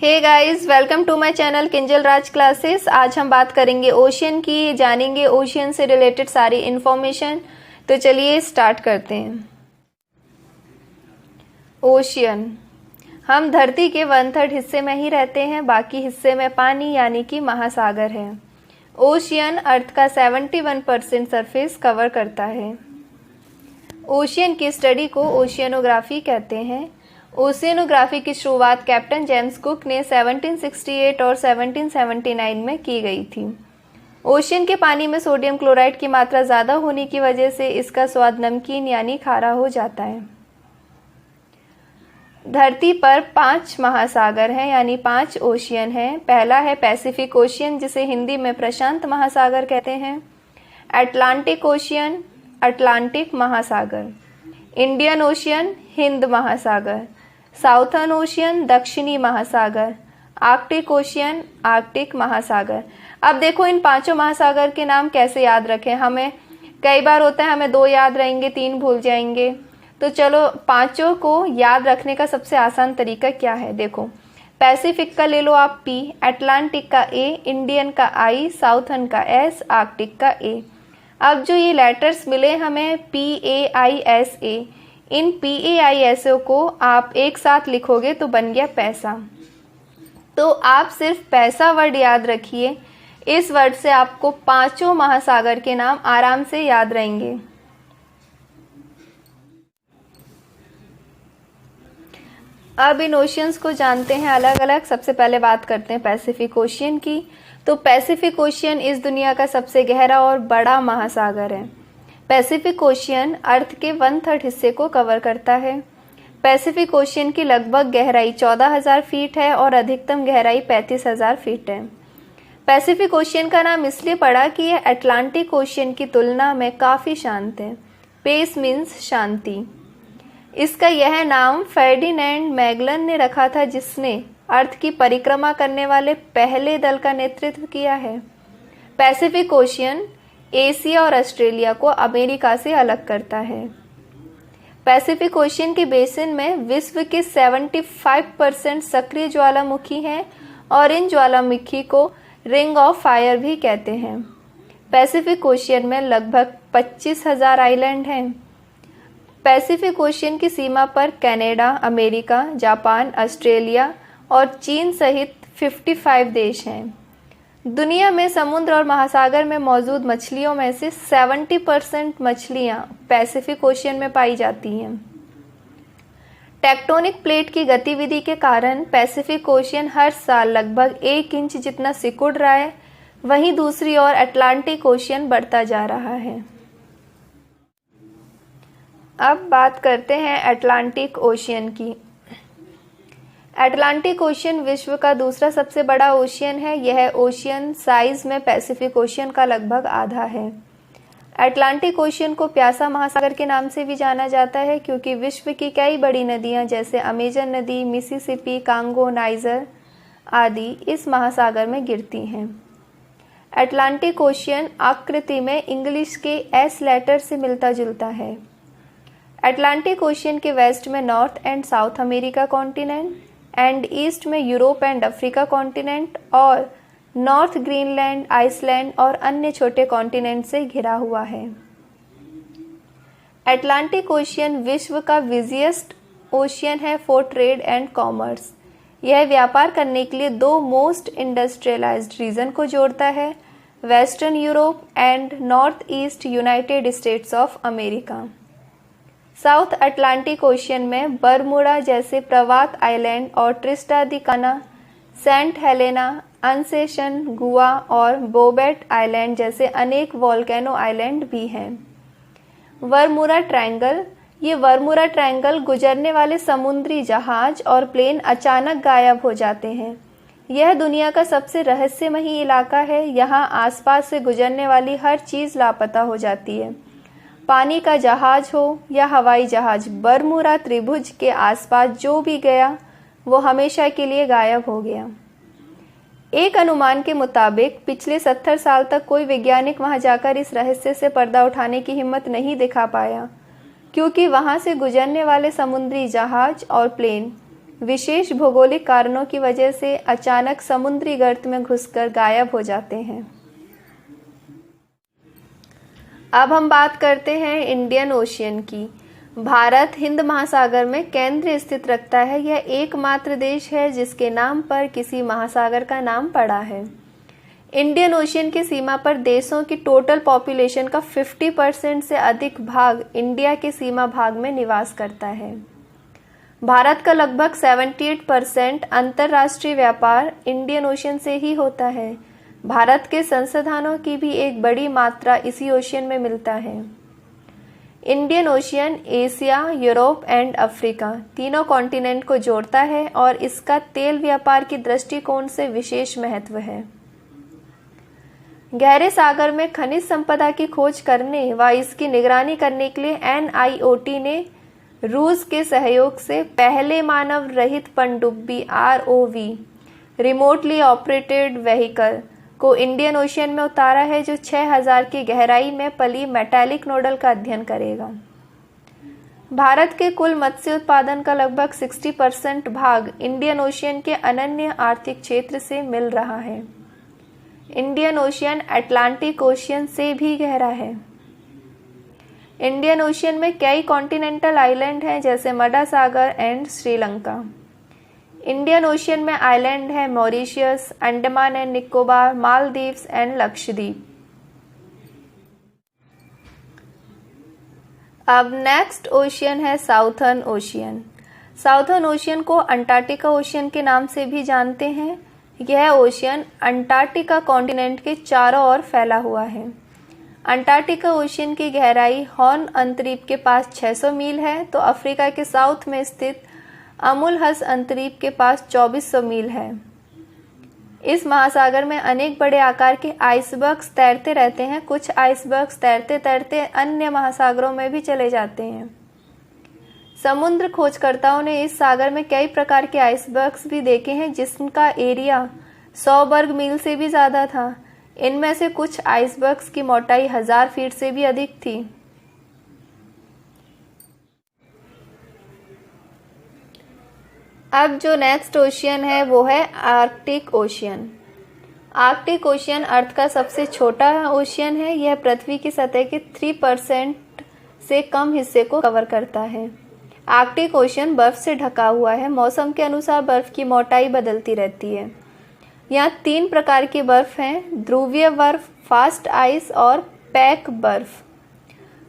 Hey guys, welcome to my channel Kinjal Raj classes. आज हम बात करेंगे ओशियन की, जानेंगे ओशियन से रिलेटेड सारी इंफॉर्मेशन। तो चलिए स्टार्ट करते हैं। ओशियन, हम धरती के 1/3 हिस्से में ही रहते हैं, बाकी हिस्से में पानी यानी कि महासागर है। ओशियन अर्थ का 71% सरफेस कवर करता है। ओशियन की स्टडी को ओशियनोग्राफी कहते हैं। ओशियनोग्राफी की शुरुआत कैप्टन जेम्स कुक ने 1768 और 1779 में की गई थी। ओशियन के पानी में सोडियम क्लोराइड की मात्रा ज़्यादा होने की वजह से इसका स्वाद नमकीन यानी खारा हो जाता है। धरती पर 5 महासागर हैं यानी 5 ओशियन हैं। पहला है पैसिफिक ओशियन, जिसे हिंदी में प्रशांत महासागर कहते हैं। अटलांटिक ओशियन, अटलांटिक महासागर। इंडियन ओशियन, हिंद महासागर। साउथर्न ओशियन, दक्षिणी महासागर। आर्कटिक ओशियन, आर्कटिक महासागर। अब देखो, इन 5 महासागर के नाम कैसे याद रखें। हमें कई बार होता है हमें 2 याद रहेंगे, 3 भूल जाएंगे। तो चलो 5 को याद रखने का सबसे आसान तरीका क्या है, देखो। पैसिफिक का ले लो आप P, अटलांटिक का A, इंडियन का I, साउथर्न का S, आर्कटिक का A। अब जो ये लेटर्स मिले हमें PAISA, इन PAISA को आप एक साथ लिखोगे तो बन गया पैसा। तो आप सिर्फ पैसा वर्ड याद रखिए। इस वर्ड से आपको 5 महासागर के नाम आराम से याद रहेंगे। अब इन ओशियंस को जानते हैं अलग अलग। सबसे पहले बात करते हैं पैसिफिक ओशियन की। तो पैसिफिक ओशियन इस दुनिया का सबसे गहरा और बड़ा महासागर है। पैसिफिक ओशियन अर्थ के 1/3 हिस्से को कवर करता है। पैसिफिक ओशियन की लगभग गहराई 14,000 फीट है और अधिकतम गहराई 35,000 फीट है। पैसिफिक ओशियन का नाम इसलिए पड़ा कि यह अटलांटिक ओशियन की तुलना में काफ़ी शांत है। पेस मीन्स शांति। इसका यह नाम फर्डिनेंड मैगलन ने रखा था, जिसने अर्थ की परिक्रमा करने वाले पहले दल का नेतृत्व किया है। पैसिफिक ओशियन एशिया और ऑस्ट्रेलिया को अमेरिका से अलग करता है। पैसिफिक ओशियन के बेसिन में विश्व के 75% सक्रिय ज्वालामुखी हैं और इन ज्वालामुखी को रिंग ऑफ फायर भी कहते हैं। पैसिफिक ओशियन में लगभग 25,000 आइलैंड हैं। पैसिफिक ओशियन की सीमा पर कनाडा, अमेरिका, जापान, ऑस्ट्रेलिया और चीन सहित 55 देश हैं। दुनिया में समुद्र और महासागर में मौजूद मछलियों में से 70% मछलियां पैसिफिक ओशियन में पाई जाती हैं। टेक्टोनिक प्लेट की गतिविधि के कारण पैसिफिक ओशियन हर साल लगभग 1 इंच जितना सिकुड़ रहा है। वहीं दूसरी ओर अटलांटिक ओशियन बढ़ता जा रहा है। अब बात करते हैं अटलांटिक ओशियन की। अटलांटिक ओशियन विश्व का दूसरा सबसे बड़ा ओशियन है। यह ओशियन साइज में पैसिफिक ओशियन का लगभग आधा है। अटलांटिक ओशियन को प्यासा महासागर के नाम से भी जाना जाता है, क्योंकि विश्व की कई बड़ी नदियां जैसे अमेजन नदी, मिसिसिपी, कांगो, नाइजर आदि इस महासागर में गिरती हैं। अटलांटिक ओशियन आकृति में इंग्लिश के S लेटर से मिलता जुलता है। अटलांटिक ओशियन के वेस्ट में north and south America continent and east में यूरोप एंड अफ्रीका कॉन्टिनेंट और नॉर्थ ग्रीनलैंड, आइसलैंड और अन्य छोटे कॉन्टिनेंट से घिरा हुआ है। अटलांटिक ओशियन विश्व का बिजिएस्ट ओशियन है फॉर ट्रेड एंड कॉमर्स। यह व्यापार करने के लिए 2 मोस्ट इंडस्ट्रियलाइज्ड रीजन को जोड़ता है, western Europe and north east United states of America. South Atlantic ocean में बरमूडा जैसे प्रवात आइलैंड और ट्रिस्टा दी काना, सेंट हेलेना, अनसेशन, गुआ और बोबेट आइलैंड जैसे अनेक वोल्केनो आइलैंड भी हैं। बरमूडा ट्रायंगल, ये बरमूडा ट्रायंगल गुजरने वाले समुद्री जहाज और प्लेन अचानक गायब हो जाते हैं। यह दुनिया का सबसे रहस्यमयी इलाका है। यहाँ आसपास से गुजरने वाली हर चीज़ लापता हो जाती है। पानी का जहाज हो या हवाई जहाज, बरमूडा त्रिभुज के आसपास जो भी गया वो हमेशा के लिए गायब हो गया। एक अनुमान के मुताबिक पिछले 70 साल तक कोई वैज्ञानिक वहां जाकर इस रहस्य से पर्दा उठाने की हिम्मत नहीं दिखा पाया, क्योंकि वहां से गुजरने वाले समुद्री जहाज और प्लेन विशेष भौगोलिक कारणों की वजह से अचानक समुद्री गर्त में घुसकर गायब हो जाते हैं। अब हम बात करते हैं इंडियन ओशियन की। भारत हिंद महासागर में केंद्र स्थित रखता है। यह एकमात्र देश है जिसके नाम पर किसी महासागर का नाम पड़ा है। इंडियन ओशियन की सीमा पर देशों की टोटल पॉपुलेशन का 50% से अधिक भाग इंडिया के सीमा भाग में निवास करता है। भारत का लगभग 78% अंतर्राष्ट्रीय व्यापार इंडियन ओशियन से ही होता है। भारत के संसाधनों की भी एक बड़ी मात्रा इसी ओशियन में मिलता है। Indian ocean Asia, Europe and Africa तीनों कॉन्टिनेंट को जोड़ता है और इसका तेल व्यापार की दृष्टिकोण से विशेष महत्व है। गहरे सागर में खनिज संपदा की खोज करने व इसकी निगरानी करने के लिए NIOT ने रूस के सहयोग से पहले मानव रहित पनडुब्बी ROV रिमोटली ऑपरेटेड व्हीकल को इंडियन ओशियन में उतारा है, जो 6000 की गहराई में पली मेटालिक नोडल का अध्ययन करेगा। भारत के कुल मत्स्य उत्पादन का लगभग 60% भाग इंडियन ओशियन के अनन्य आर्थिक क्षेत्र से मिल रहा है। इंडियन ओशियन अटलांटिक ओशियन से भी गहरा है। इंडियन ओशियन में कई कॉन्टिनेंटल आइलैंड हैं, जैसे Madagascar and Sri Lanka. Indian ocean में आइलैंड है Mauritius, Andaman and Nicobar, Maldives and Lakshadweep. अब नेक्स्ट ओशियन है साउथर्न ओशियन। साउथर्न ओशियन को अंटार्कटिका ओशियन के नाम से भी जानते हैं। यह ओशियन अंटार्कटिका कॉन्टिनेंट के चारों ओर फैला हुआ है। अंटार्कटिका ओशियन की गहराई हॉर्न अंतरीप के पास 600 मील है, तो अफ्रीका के साउथ में स्थित अमुलहस अंतरीप के पास 2400 मील है। इस महासागर में अनेक बड़े आकार के आइसबर्ग्स तैरते रहते हैं। कुछ आइसबर्ग्स तैरते तैरते अन्य महासागरों में भी चले जाते हैं। समुद्र खोजकर्ताओं ने इस सागर में कई प्रकार के आइसबर्ग्स भी देखे हैं, जिसका एरिया 100 वर्ग मील से भी ज्यादा था। इनमें से कुछ आइसबर्ग्स की मोटाई 1000 फीट से भी अधिक थी। अब जो नेक्स्ट ओशियन है वो है Arctic ocean. Arctic ocean earth का सबसे छोटा ओशियन है। यह पृथ्वी की सतह के 3% से कम हिस्से को कवर करता है। आर्कटिक ओशियन बर्फ से ढका हुआ है। मौसम के अनुसार बर्फ की मोटाई बदलती रहती है। यहाँ 3 प्रकार की बर्फ हैं: ध्रुवीय बर्फ, फास्ट आइस और पैक बर्फ।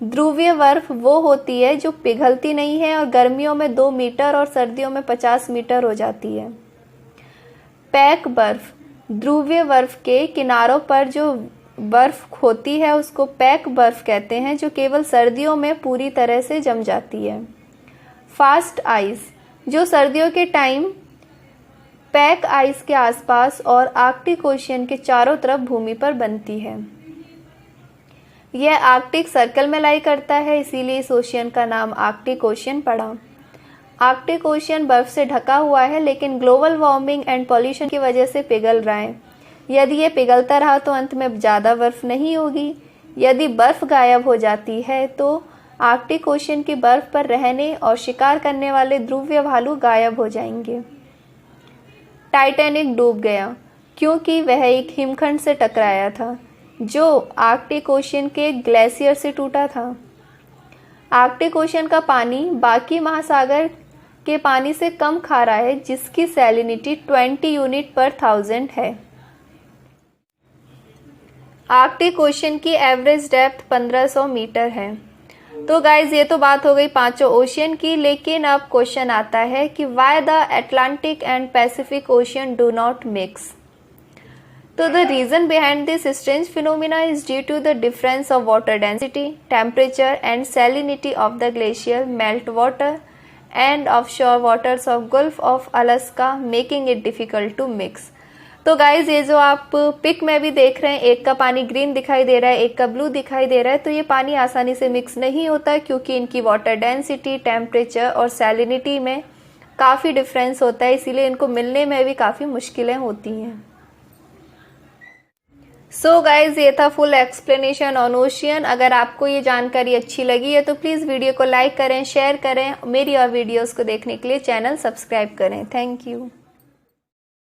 ध्रुवीय बर्फ वो होती है जो पिघलती नहीं है और गर्मियों में 2 मीटर और सर्दियों में 50 मीटर हो जाती है। पैक बर्फ, ध्रुवीय बर्फ के किनारों पर जो बर्फ होती है उसको पैक बर्फ कहते हैं, जो केवल सर्दियों में पूरी तरह से जम जाती है। फास्ट आइस, जो सर्दियों के टाइम पैक आइस के आसपास और आर्कटिक ओशियन के चारों तरफ भूमि पर बनती है। यह आर्कटिक सर्कल में लाई करता है, इसीलिए इस ओशियन का नाम आर्कटिक ओशियन पड़ा। आर्कटिक ओशियन बर्फ से ढका हुआ है, लेकिन ग्लोबल वार्मिंग एंड पॉल्यूशन की वजह से पिघल रहा है। यदि ये पिघलता रहा तो अंत में ज़्यादा बर्फ नहीं होगी। यदि बर्फ गायब हो जाती है तो आर्कटिक ओशियन की बर्फ पर रहने और शिकार करने वाले ध्रुवीय भालू गायब हो जाएंगे। टाइटैनिक डूब गया क्योंकि वह एक हिमखंड से टकराया था जो आर्कटिक ओशियन के ग्लेशियर से टूटा था। आर्कटिक ओशियन का पानी बाकी महासागर के पानी से कम खारा है, जिसकी सैलिनिटी 20 यूनिट पर 1000 है। आर्कटिक ओशियन की एवरेज डेप्थ 1500 मीटर है। तो गाइज ये तो बात हो गई पांचों ओशियन की, लेकिन अब क्वेश्चन आता है कि why the Atlantic and Pacific ocean do not mix. तो the reason behind this strange phenomena is due to the difference of water density, temperature and salinity of the glacial meltwater and offshore waters of Gulf of Alaska, making it difficult to mix. तो guys ये जो आप pick में भी देख रहे हैं, एक का पानी ग्रीन दिखाई दे रहा है, एक का ब्लू दिखाई दे रहा है, तो ये पानी आसानी से मिक्स नहीं होता क्योंकि इनकी वाटर डेंसिटी, टेम्परेचर और सैलिनिटी में काफ़ी डिफरेंस होता है, इसीलिए इनको मिलने में भी काफ़ी मुश्किलें होती हैं। सो गाइज, ये था फुल एक्सप्लेनेशन ऑन ओशियन। अगर आपको ये जानकारी अच्छी लगी है तो प्लीज़ वीडियो को लाइक करें, शेयर करें। मेरी और वीडियोस को देखने के लिए चैनल सब्सक्राइब करें। Thank you.